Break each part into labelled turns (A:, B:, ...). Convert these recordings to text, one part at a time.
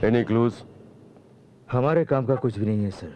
A: Any clues?
B: हमारे काम का कुछ भी नहीं है सर।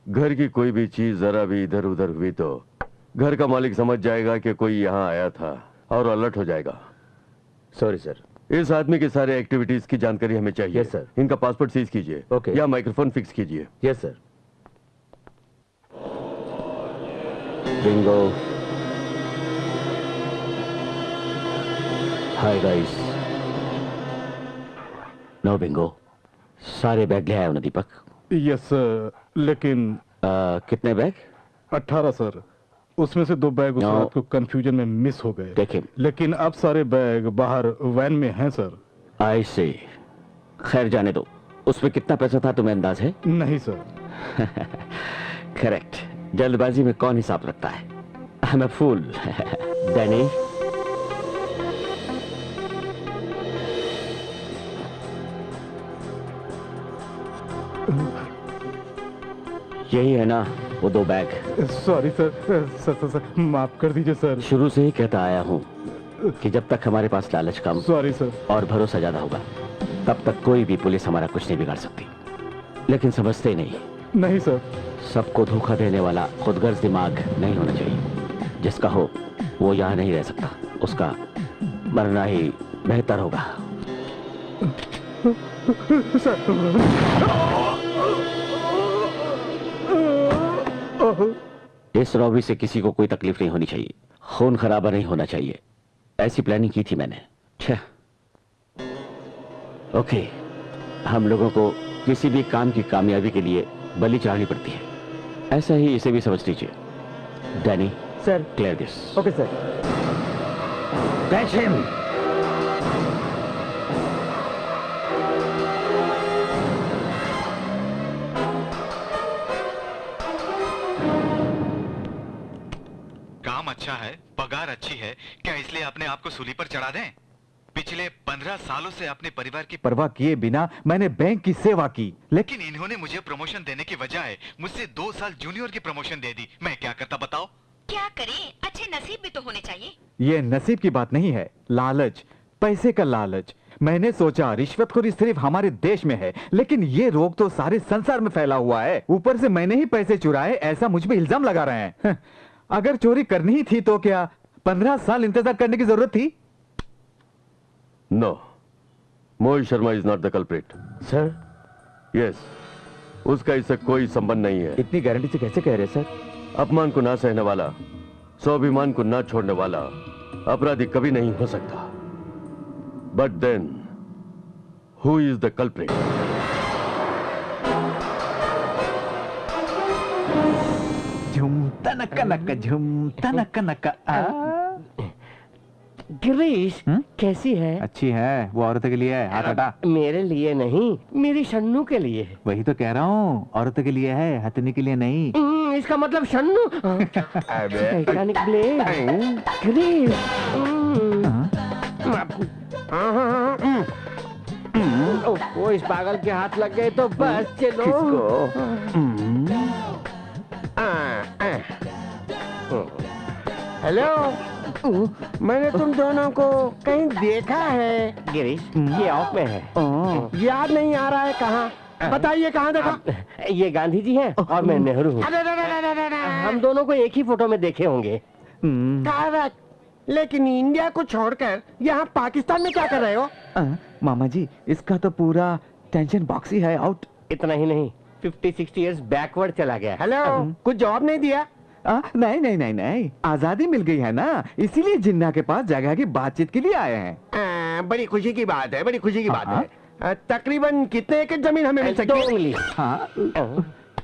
A: घर की कोई भी चीज जरा भी इधर उधर हुई तो घर का मालिक समझ जाएगा कि कोई यहाँ आया था और अलर्ट हो जाएगा।
B: Sorry sir.
A: इस आदमी के सारे एक्टिविटीज की जानकारी हमें चाहिए।
B: Yes sir.
A: इनका पासपोर्ट सीज कीजिए।
B: ओके।
A: या माइक्रोफोन फिक्स कीजिए।
B: Yes sir.
C: Bingo. Hi guys. No bingo. सारे बैग ले आए हो ना दीपक?
D: यस सर, लेकिन
C: कितने बैग?
D: 18 सर। उसमें से 2 बैग उस
C: No.
D: रात को कंफ्यूजन में मिस हो गए।
C: देखिए।
D: लेकिन अब सारे बैग बाहर वैन में हैं सर।
C: आई से। खैर जाने दो। उसमें कितना पैसा था तुम्हें अंदाज है?
D: नहीं सर।
C: करेक्ट। जल्दबाजी में कौन हिसाब रखता है? I am a fool. Danny. यही है ना वो 2 बैग?
D: सॉरी सर, सर माफ कर दीजिए सर।
C: शुरू से ही कहता आया हूं कि जब तक हमारे पास लालच कम
D: सॉरी सर
C: और भरोसा ज्यादा होगा तब तक कोई भी पुलिस हमारा कुछ नहीं बिगाड़ सकती। लेकिन समझते ही नहीं।
D: नहीं सर।
C: सबको धोखा देने वाला खुदगर्ज दिमाग नहीं होना चाहिए। जिसका हो वो यहाँ नहीं रह सकता। उसका मरना ही बेहतर होगा। इस रॉबरी से किसी को कोई तकलीफ नहीं होनी चाहिए। खून खराबा नहीं होना चाहिए। ऐसी प्लानिंग की थी मैंने। ओके। हम लोगों को किसी भी काम की कामयाबी के लिए बलि चढ़ानी पड़ती है। ऐसा ही इसे भी समझ लीजिए। Danny
B: sir.
C: Clear this.
B: Okay sir.
C: Catch him.
E: काम अच्छा है, पगार अच्छी है, क्या इसलिए अपने आप को सूली पर चढ़ा दें? पिछले 15 सालों से अपने परिवार की
B: परवाह किए बिना मैंने बैंक की सेवा की,
E: लेकिन इन्होंने मुझे प्रमोशन देने की बजाय मुझसे 2 साल जूनियर की प्रमोशन दे दी। मैं क्या करता बताओ?
F: क्या करें? अच्छे नसीब भी तो होने चाहिए।
B: ये नसीब की बात नहीं है, लालच, पैसे का लालच। मैंने सोचा रिश्वतखोरी सिर्फ हमारे देश में है, लेकिन ये रोग तो सारे संसार में फैला हुआ है। ऊपर से मैंने ही पैसे चुराए ऐसा मुझ पे इल्जाम लगा रहे हैं। अगर चोरी करनी ही थी तो क्या 15 साल इंतजार करने की जरूरत थी?
A: No, Mohit Sharma is not the culprit.
B: Sir.
A: Yes, उसका इससे कोई संबंध नहीं है।
B: इतनी गारंटी से कैसे कह रहे सर?
A: अपमान को ना सहने वाला, स्वाभिमान को ना छोड़ने वाला अपराधी कभी नहीं हो सकता। But then who is the culprit?
B: झुम तनक नक झुम तनक नक।
G: गिरीश कैसी है?
B: अच्छी है, वो औरत के लिए है। हाथ हटा।
G: मेरे लिए नहीं, मेरी शन्नू के लिए है।
B: वही तो कह रहा हूँ, औरत के लिए है, हथनी के लिए नहीं।
G: इसका मतलब शन्नू। Titanic blade. गिरीश। वो इस पागल के हाथ लग गए तो बस चलो। हेलो, मैंने तुम दोनों को कहीं देखा है। गिरीश, ये ऑफ में है। याद नहीं आ रहा है कहाँ? बताइए कहाँ देखा? ये गांधी जी हैं और मैं नेहरू हूँ। हम दोनों को एक ही फोटो में देखे होंगे। करेक्ट। लेकिन इंडिया को छोड़कर यहाँ पाकिस्तान में क्या कर रहे हो?
B: मामा जी, इसका तो पूरा टेंशन बॉक्स ही है आउट।
G: इतना ही नहीं, 50-60 इयर्स बैकवर्ड चला गया। हेलो, कुछ जवाब नहीं दिया?
B: नहीं नहीं नहीं नहीं, आजादी मिल गई है ना, इसीलिए जिन्ना के पास जगह की बातचीत के लिए आए हैं।
G: बड़ी खुशी की बात है, बड़ी खुशी की बात है। तकरीबन कितने एकड़ जमीन हमें मिल सकती है?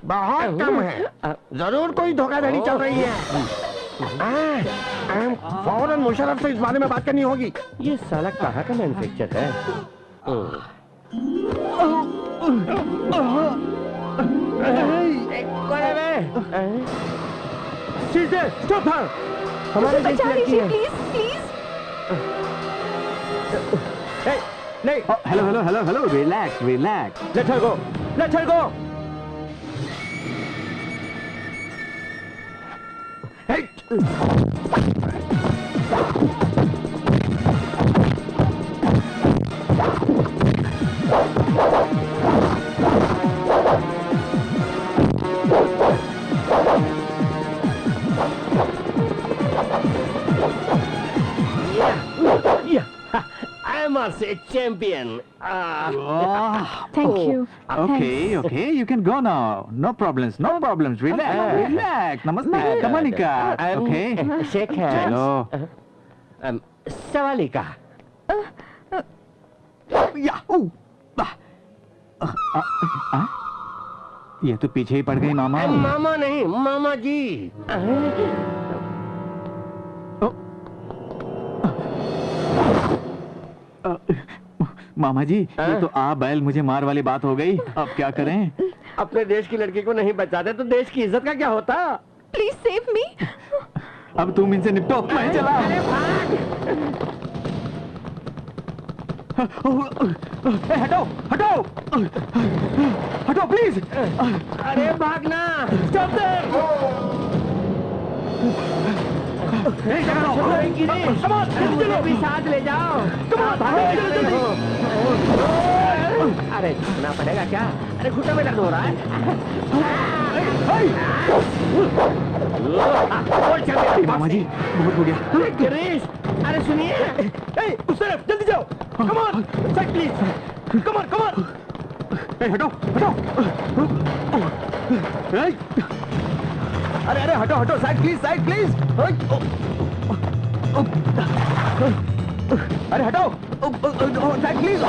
G: बहुत कम है। जरूर कोई धोखाधड़ी चल रही है। फौरन मुशर्रफ से इस बारे में बात करनी होगी। ये साला कहाँ का मैन्युफैक्चर है? Stop her. हमारे देश की लड़की है।
F: Please please.
B: नहीं, hello hello hello hello, relax relax, let her go, let her go.
G: शाबाश champion.
H: Thank you.
B: Okay, okay, you can go now. No problems, no problems. Relax, relax. Namaste, Kamanika. Okay.
G: शेख है
B: चलो।
G: सवाली का।
B: Yahoo! ये तो पीछे ही पड़ गई मामा।
G: मामा नहीं, मामा जी।
B: मामा जी, ये तो आ बैल मुझे मार वाली बात हो गई। अब क्या करें?
G: अपने देश की लड़की को नहीं बचाते तो देश की इज्जत का क्या होता?
H: Please save me.
B: अब तुम इनसे निपटो, मैं चला।
G: अरे भाग!
B: हटो, हटो, हटो प्लीज।
G: अरे भागना!
B: Stop there!
G: मुझे भी साथ ले जाओ। अरे झुकना पड़ेगा क्या? अरे घुटने में दर्द हो रहा है।
B: मामा जी, बहुत हो गया।
G: गिरीश, अरे सुनिए, उस तरफ जल्दी जाओ। Come on, side please. Come on, come on.
B: हटो, हटो। अरे अरे हटो हटो, साइड प्लीज, साइड प्लीज। अरे हटो, साइड प्लीज।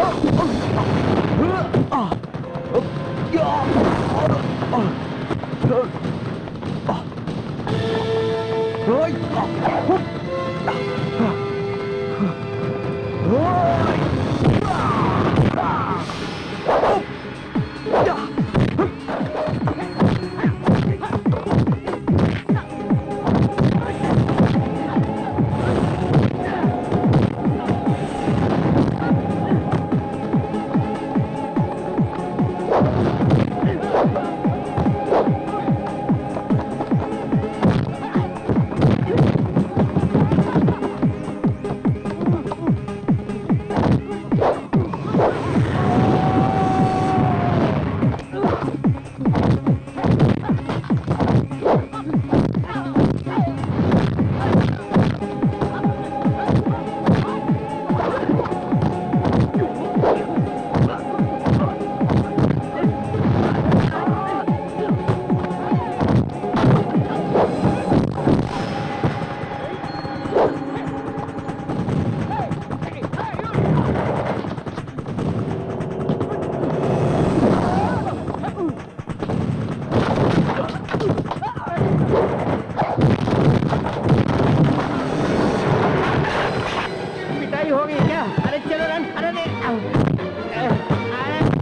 G: पिटाई हो गई क्या? अरे चलो रन। अरे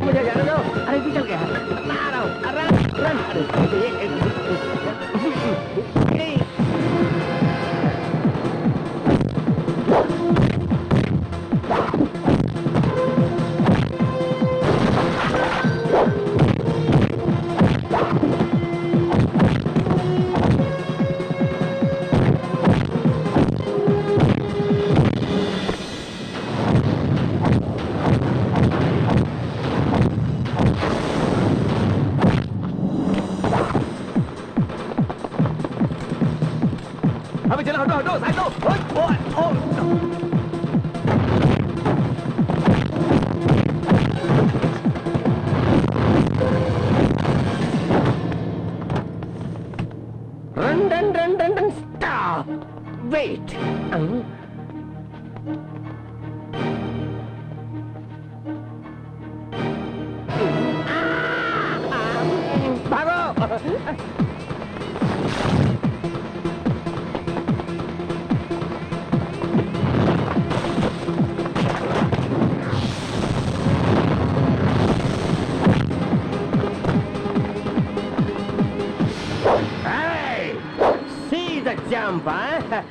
G: मुझे जाने दो। अरे पिछल गया। मैं आ रहा हूँ। Run run.
B: अभी चलो, हटो हटो, साइड लो।
G: Run, run, run, run, run, stop! Wait! भागो! See the jump, huh?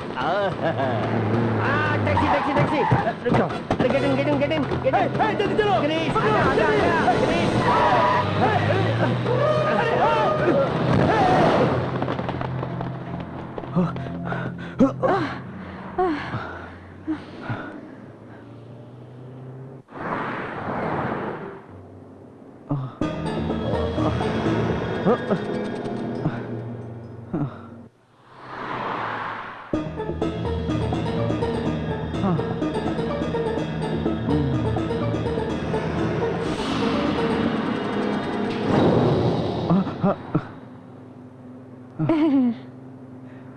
G: Taxi, taxi, taxi. रुको. अरे get in, get in, get in, get in. Hey, जल्दी चलो. Grease, आजा, Grease.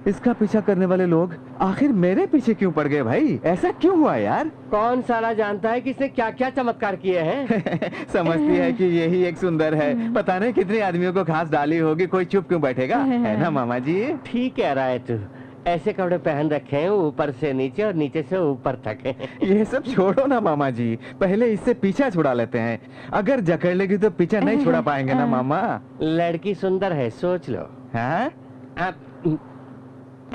B: इसका पीछा करने वाले लोग आखिर मेरे पीछे क्यों पड़ गए भाई? ऐसा क्यों हुआ यार?
G: कौन साला जानता है कि इसने क्या क्या चमत्कार किए हैं?
B: समझती है कि यही एक सुंदर है, पता नहीं कितने आदमियों को घास डाली होगी, कोई चुप क्यों बैठेगा, है ना मामा जी?
G: ठीक कह रहा है तू। ऐसे कपड़े पहन रखे हैं ऊपर से नीचे और नीचे से ऊपर तक।
B: ये सब छोड़ो ना मामा जी, पहले इससे पीछा छुड़ा लेते हैं। अगर जकड़ लेगी तो पीछा नहीं छुड़ा पाएंगे ना मामा।
G: लड़की सुंदर है, सोच लो।
B: हाँ?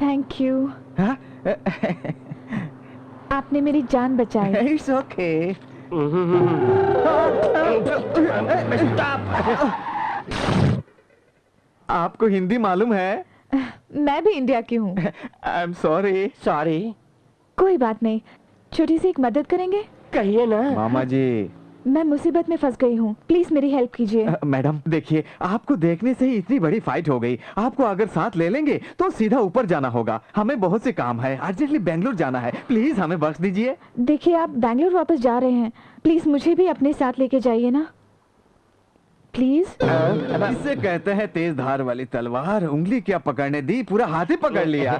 H: Thank you.
B: हाँ?
H: आपने मेरी जान बचाई।
B: It's okay. आपको हिंदी मालूम है?
H: मैं भी इंडिया की हूँ।
B: I'm sorry.
G: सॉरी।
H: कोई बात नहीं, छोटी सी एक मदद करेंगे?
G: कहिए ना।
B: मामा जी,
H: मैं मुसीबत में फंस गई हूँ, प्लीज मेरी हेल्प कीजिए।
B: मैडम देखिए, आपको देखने से ही इतनी बड़ी फाइट हो गई। आपको अगर साथ ले लेंगे तो सीधा ऊपर जाना होगा। हमें बहुत से काम है, अर्जेंटली बेंगलोर जाना है। प्लीज हमें बख्श दीजिए।
H: देखिए, आप बैंगलोर वापस जा रहे हैं, प्लीज मुझे भी अपने साथ लेके जाइए ना, प्लीज।
B: इससे कहते हैं तेज धार वाली तलवार। उंगली क्या पकड़ने दी, पूरा हाथ ही पकड़ लिया।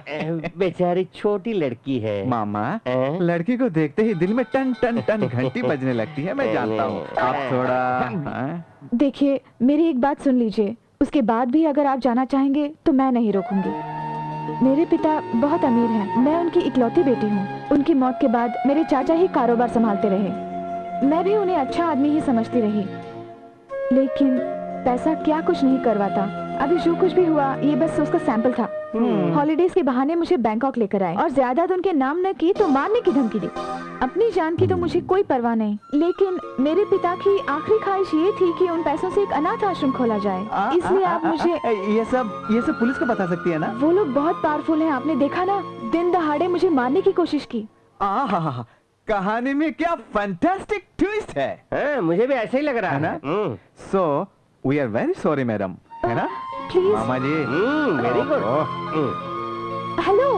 G: बेचारी छोटी लड़की है।
B: मामा,
G: हैं?
B: लड़की को देखते ही दिल में टन टन टन घंटी बजने लगती है। मैं जानता हूँ। आप थोड़ा हाँ?
H: देखिए, मेरी एक बात सुन लीजिए, उसके बाद भी अगर आप जाना चाहेंगे तो मैं नहीं रोकूंगी। मेरे पिता बहुत अमीर हैं, मैं उनकी इकलौती बेटी हूँ। उनकी मौत के बाद मेरे चाचा ही कारोबार संभालते रहे। मैं भी उन्हें अच्छा आदमी ही समझती रही, लेकिन पैसा क्या कुछ नहीं करवाता। अभी जो कुछ भी हुआ ये बस उसका सैंपल था। हॉलीडेज के बहाने मुझे बैंकॉक लेकर आए और जायदाद उनके नाम न की तो मारने की धमकी दी। अपनी जान की तो मुझे कोई परवाह नहीं, लेकिन मेरे पिता की आखिरी ख्वाहिश ये थी कि उन पैसों से एक अनाथ आश्रम खोला जाए। इसलिए आप मुझे
B: ये सब पुलिस को बता सकती है ना?
H: वो लोग बहुत पावरफुल हैं, आपने देखा ना, दिन दहाड़े मुझे मारने की कोशिश की।
B: कहानी में क्या फैंटास्टिक ट्विस्ट है।
G: मुझे भी ऐसा ही लग रहा
B: है ना? So we are very sorry madam, है ना?
H: प्लीज।
B: मामा जी,
G: वेरी गुड।
H: हेलो।